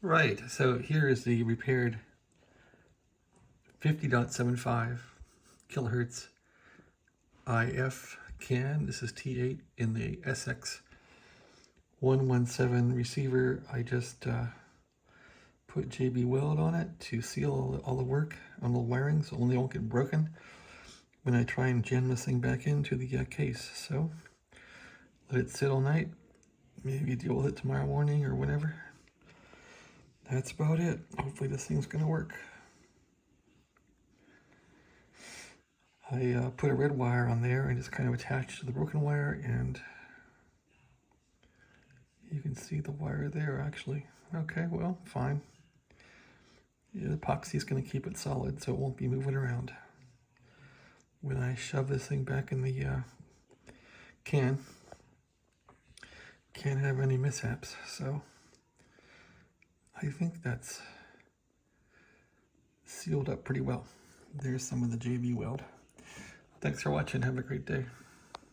Right, so here is the repaired 50.75 kilohertz IF can. This is T8 in the SX-117 receiver. I just put JB-Weld on it to seal all the work on the wiring so only won't get broken when I try and jam this thing back into the case. So let it sit all night, maybe deal with it tomorrow morning or whenever. That's about it. Hopefully this thing's gonna work. I put a red wire on there and just kind of attached to the broken wire, and you can see the wire there actually. Okay, well, fine. Yeah, the epoxy is going to keep it solid so it won't be moving around. When I shove this thing back in the can, can't have any mishaps. So I think that's sealed up pretty well. There's some of the JB-Weld. Thanks for watching. Have a great day.